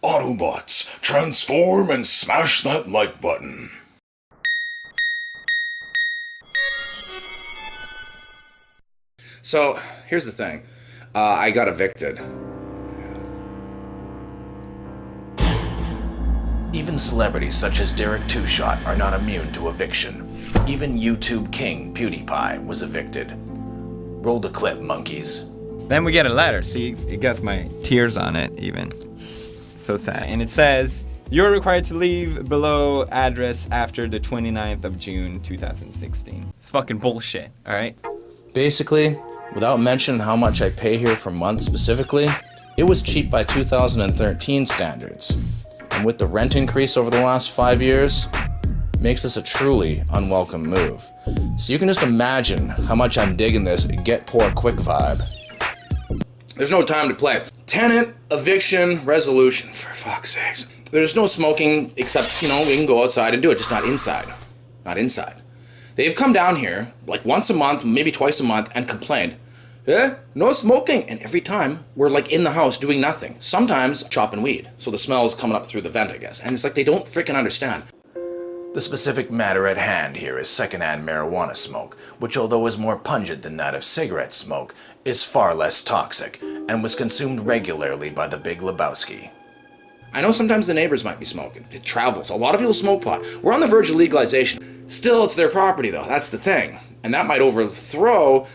Autobots, transform and smash that like button. So, here's the thing. I got evicted. Even celebrities such as Derek Two Shot are not immune to eviction. Even YouTube king PewDiePie was evicted. Roll the clip, monkeys. Then we get a letter. See, it gets my tears on it even. So sad. And it says, you're required to leave below address after the 29th of June, 2016. It's fucking bullshit, alright? Basically, without mentioning how much I pay here per month specifically, it was cheap by 2013 standards. And with the rent increase over the last 5 years, makes this a truly unwelcome move. So you can just imagine how much I'm digging this get poor quick vibe. There's no time to play. Tenant, eviction, resolution, for fuck's sakes. There's no smoking except, we can go outside and do it, just not inside. Not inside. They've come down here, like once a month, maybe twice a month, and complained, no smoking. And every time, we're like in the house doing nothing. Sometimes chopping weed. So the smell is coming up through the vent, I guess. And it's like they don't freaking understand. The specific matter at hand here is secondhand marijuana smoke, which although is more pungent than that of cigarette smoke, is far less toxic, and was consumed regularly by the Big Lebowski. I know sometimes the neighbors might be smoking. It travels. A lot of people smoke pot. We're on the verge of legalization. Still, it's their property though. That's the thing. And that might overthrow,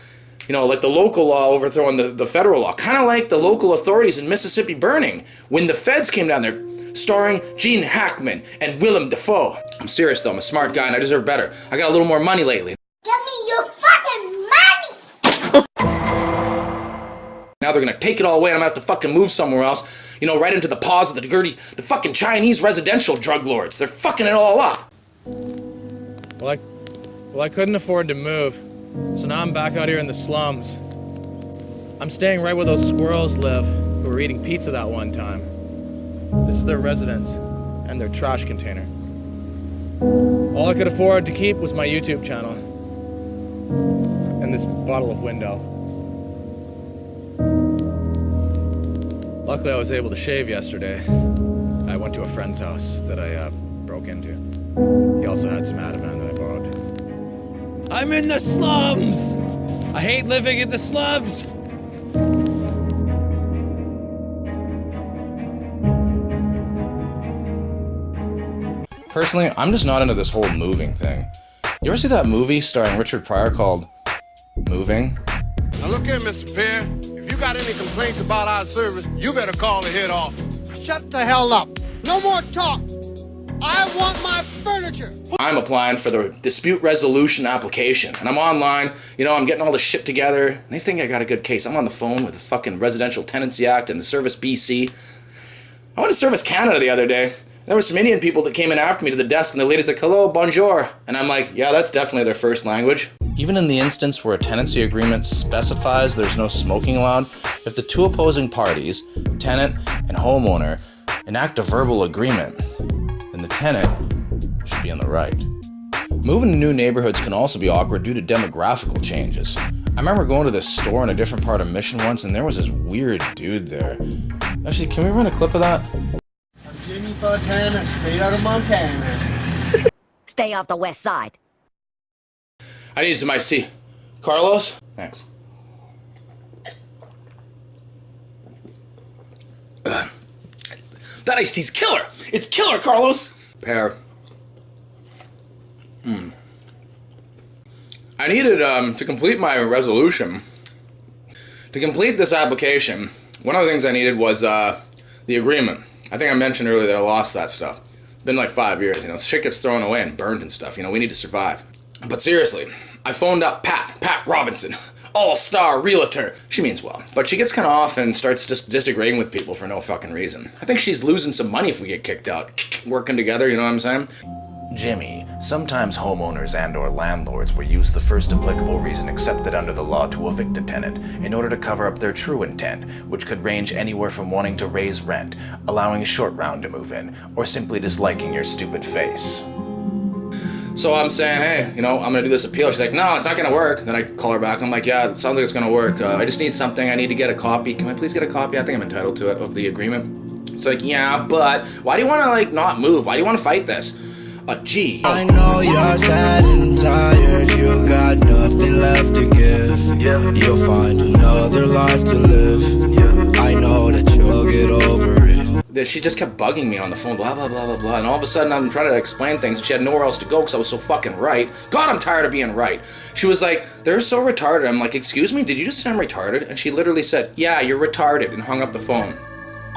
like the local law overthrowing the federal law. Kind of like the local authorities in Mississippi burning when the feds came down there, starring Gene Hackman and Willem Dafoe. I'm serious though, I'm a smart guy and I deserve better. I got a little more money lately. Give me your fucking money! Now they're gonna take it all away and I'm gonna have to fucking move somewhere else, right into the paws of the fucking Chinese residential drug lords. They're fucking it all up. Well, I couldn't afford to move, so now I'm back out here in the slums. I'm staying right where those squirrels live who were eating pizza that one time. This is their residence and their trash container. All I could afford to keep was my YouTube channel and this bottle of window. Luckily I was able to shave yesterday. I went to a friend's house that I broke into. He also had some Ativan that I borrowed. I'm in the slums! I hate living in the slums! Personally, I'm just not into this whole moving thing. You ever see that movie starring Richard Pryor called Moving? Now look here, Mr. Pear. If you got any complaints about our service, you better call the head office. Shut the hell up. No more talk. I want my furniture. I'm applying for the dispute resolution application, and I'm online, I'm getting all the shit together, and they think I got a good case. I'm on the phone with the fucking Residential Tenancy Act and the Service BC. I went to Service Canada the other day. There were some Indian people that came in after me to the desk, and the lady's like, hello, bonjour. And I'm like, yeah, that's definitely their first language. Even in the instance where a tenancy agreement specifies there's no smoking allowed, if the two opposing parties, tenant and homeowner, enact a verbal agreement, then the tenant should be on the right. Moving to new neighborhoods can also be awkward due to demographical changes. I remember going to this store in a different part of Mission once, and there was this weird dude there. Actually, can we run a clip of that? Jimmy Fontana, straight out of Montana. Stay off the west side. I need some iced tea. Carlos? Thanks. That iced tea's killer! It's killer, Carlos! Pear. I needed, to complete my resolution. To complete this application, one of the things I needed was, the agreement. I think I mentioned earlier that I lost that stuff. It's been like 5 years, shit gets thrown away and burned and stuff, we need to survive. But seriously, I phoned up Pat Robinson, all-star realtor. She means well, but she gets kind of off and starts just disagreeing with people for no fucking reason. I think she's losing some money if we get kicked out. Working together, you know what I'm saying? Jimmy, sometimes homeowners and/or landlords will use the first applicable reason accepted under the law to evict a tenant in order to cover up their true intent, which could range anywhere from wanting to raise rent, allowing a short round to move in, or simply disliking your stupid face. So I'm saying, hey, I'm gonna do this appeal. She's like, no, it's not gonna work. Then I call her back. I'm like, yeah, it sounds like it's gonna work. I just need something. I need to get a copy. Can I please get a copy? I think I'm entitled to it, of the agreement. It's like, yeah, but why do you want to, like, not move? Why do you want to fight this? Gee. I know you're sad and tired, you got nothing left to give. You'll find another life to live. I know that you'll get over it. She just kept bugging me on the phone, blah, blah, blah, blah, blah. And all of a sudden, I'm trying to explain things, and she had nowhere else to go because I was so fucking right. God, I'm tired of being right. She was like, they're so retarded. I'm like, excuse me, did you just say I'm retarded? And she literally said, yeah, you're retarded, and hung up the phone.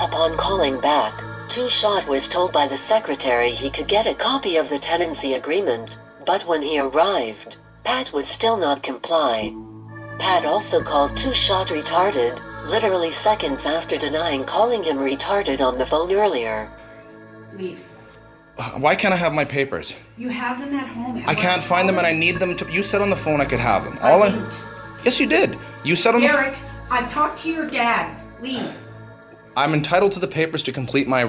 Upon calling back, Two Shot was told by the secretary he could get a copy of the tenancy agreement, but when he arrived, Pat would still not comply. Pat also called Two Shot retarded, literally seconds after denying calling him retarded on the phone earlier. Leave. Why can't I have my papers? You have them at home. I can't find them and I need them to... You said on the phone I could have them. I didn't. Yes, you did. You said on Derek, I've talked to your dad. Leave. I'm entitled to the papers to complete my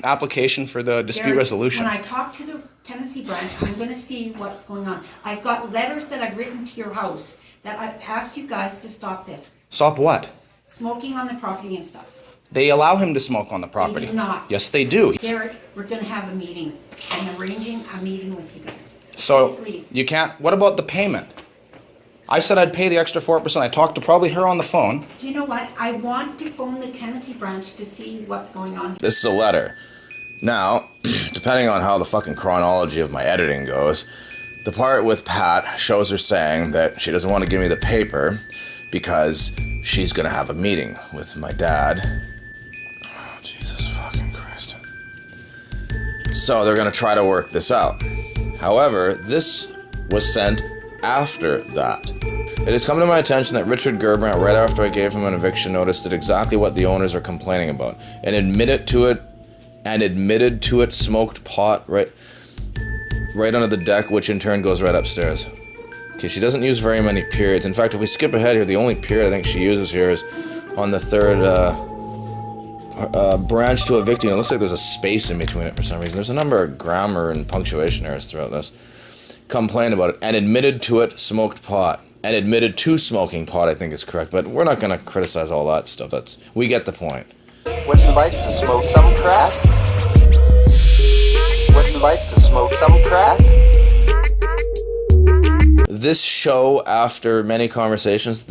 application for the dispute Derek, resolution. When I talk to the tenancy branch, I'm going to see what's going on. I've got letters that I've written to your house that I've asked you guys to stop this. Stop what? Smoking on the property and stuff. They allow him to smoke on the property. They do not. Yes, they do. Derek, we're going to have a meeting. I'm arranging a meeting with you guys. So, Please leave. you can't... What about the payment? I said I'd pay the extra 4%. I talked to probably her on the phone. Do you know what? I want to phone the tenancy branch to see what's going on. This is a letter. Now, depending on how the fucking chronology of my editing goes, the part with Pat shows her saying that she doesn't want to give me the paper because she's gonna have a meeting with my dad. Oh, Jesus fucking Christ. So they're gonna try to work this out. However, this was sent after that. It has come to my attention that Richard Gerbrandt, right after I gave him an eviction notice, did exactly what the owners are complaining about, and admitted to it smoked pot right under the deck, which in turn goes right upstairs. Okay, she doesn't use very many periods. In fact, if we skip ahead here, the only period I think she uses here is on the third branch to evicting. It looks like there's a space in between it for some reason. There's a number of grammar and punctuation errors throughout this. Complained about it and admitted to it smoked pot. And admitted to smoking pot, I think is correct. But we're not going to criticize all that stuff. We get the point. Would you like to smoke some crack? Would you like to smoke some crack? This shows after many conversations,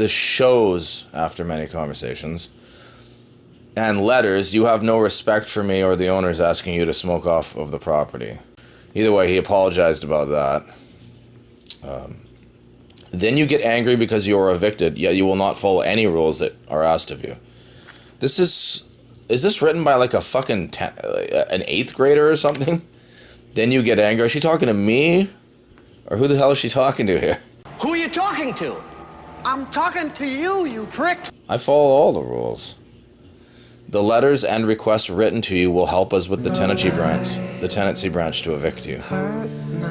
and letters, you have no respect for me or the owners asking you to smoke off of the property. Either way, he apologized about that. Then you get angry because you are evicted, yet you will not follow any rules that are asked of you. Is this written by like a fucking an 8th grader or something? Then you get angry. Is she talking to me? Or who the hell is she talking to here? Who are you talking to? I'm talking to you, you prick. I follow all the rules. The letters and requests written to you will help us with the tenancy branch to evict you.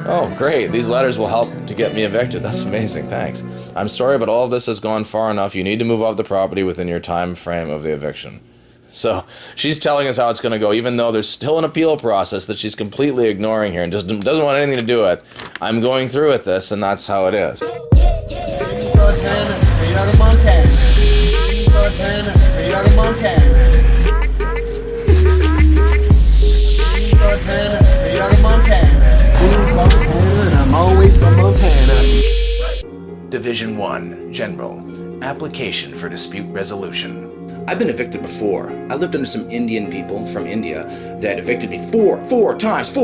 Oh, great. These letters will help to get me evicted. That's amazing. Thanks. I'm sorry, but all of this has gone far enough. You need to move off the property within your time frame of the eviction. So she's telling us how it's going to go, even though there's still an appeal process that she's completely ignoring here and just doesn't want anything to do with. I'm going through with this, and that's how it is. Montana, straight out of Montana. Montana, straight out of Montana. Montana, straight out of Montana. And I'm always from Montana. Division 1, General. Application for dispute resolution. I've been evicted before. I lived under some Indian people from India that evicted me four times.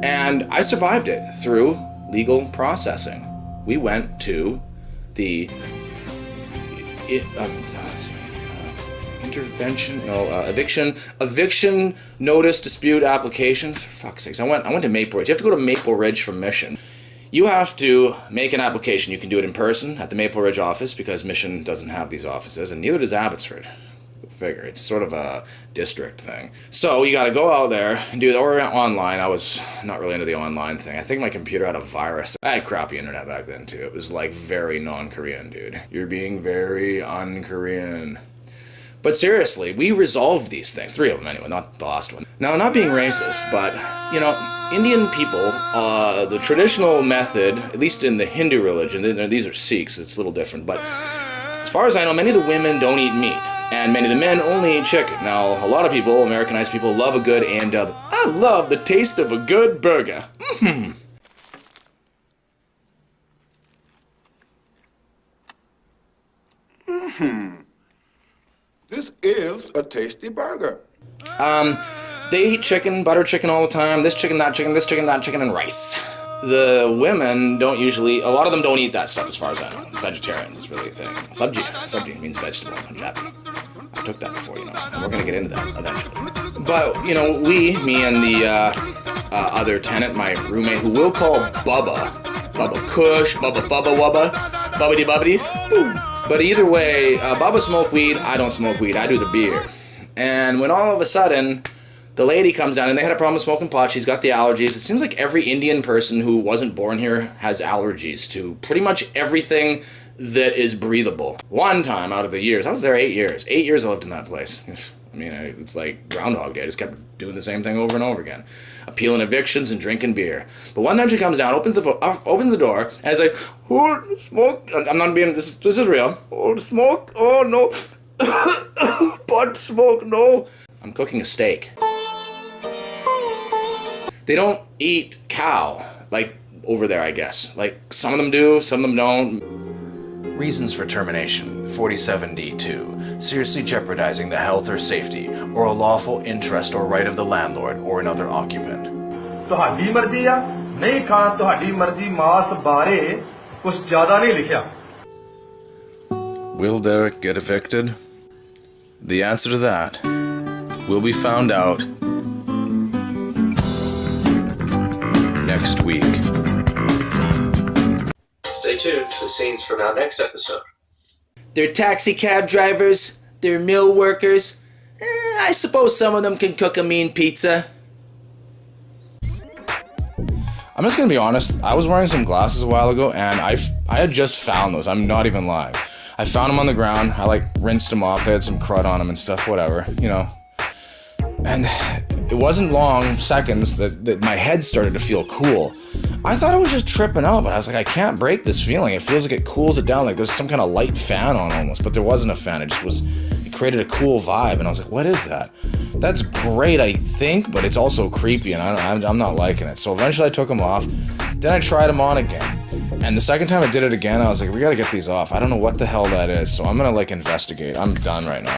And I survived it through legal processing. We went to the eviction notice dispute application. For fuck's sakes, I went to Maple Ridge. You have to go to Maple Ridge from Mission. You have to make an application. You can do it in person at the Maple Ridge office because Mission doesn't have these offices, and neither does Abbotsford. Go figure. It's sort of a district thing. So you got to go out there and do it, or online. I was not really into the online thing. I think my computer had a virus. I had crappy internet back then too. It was like very non-Korean, dude. You're being very un-Korean. But seriously, we resolved these things. 3 of them anyway, not the last one. Now, not being racist, but, you know, Indian people, the traditional method, at least in the Hindu religion, these are Sikhs, it's a little different, but as far as I know, many of the women don't eat meat. and many of the men only eat chicken. Now, a lot of people, Americanized people, love a good A&W. I love the taste of a good burger. This is a tasty burger. They eat chicken, butter chicken all the time, this chicken, that chicken, this chicken, that chicken, and rice. The women don't usually, a lot of them don't eat that stuff as far as I know. Vegetarian is really a thing. Sabji means vegetable in Punjabi. I took that before, and we're gonna get into that eventually. But, me and the other tenant, my roommate, who we'll call Bubba Kush, Bubba Fubba Wubba, Bubbity Bubbity. But either way, Bubba smoke weed, I don't smoke weed, I do the beer. And when all of a sudden, the lady comes down, and they had a problem with smoking pot. She's got the allergies. It seems like every Indian person who wasn't born here has allergies to pretty much everything that is breathable. One time out of the years, I was there 8 years. 8 years I lived in that place. I mean, it's like Groundhog Day. I just kept doing the same thing over and over again. Appealing evictions and drinking beer. But one time she comes down, opens the door, and is like, oh, smoke. I'm not being, this is real. Oh, smoke. Oh, no. Pot smoke, no. I'm cooking a steak. They don't eat cow, like over there, I guess. Like, some of them do, some of them don't. Reasons for termination, 47D2, seriously jeopardizing the health or safety, or a lawful interest or right of the landlord or another occupant. ਤੁਹਾਡੀ ਮਰਜ਼ੀ ਆ ਨਹੀਂ ਖਾਣਾ ਤੁਹਾਡੀ ਮਰਜ਼ੀ ਮਾਸ ਬਾਰੇ ਕੁਝ ਜ਼ਿਆਦਾ ਨਹੀਂ ਲਿਖਿਆ. Will Derek get evicted? The answer to that will be found out next week. Stay tuned for scenes from our next episode. They're taxi cab drivers, they're mill workers. I suppose some of them can cook a mean pizza. I'm just gonna be honest, I was wearing some glasses a while ago, and I had just found those. I'm not even lying. I found them on the ground. I rinsed them off. They had some crud on them and stuff, whatever, And it wasn't long seconds that my head started to feel cool. I thought I was just tripping out, but I was like, I can't break this feeling. It feels like it cools it down, like there's some kind of light fan on almost, but there wasn't a fan. It created a cool vibe, and I was like, what is that? That's great, I think, but it's also creepy, and I'm not liking it. So eventually I took them off. Then I tried them on again. And the second time I did it again, I was like, we gotta get these off. I don't know what the hell that is, so I'm gonna investigate. I'm done right now.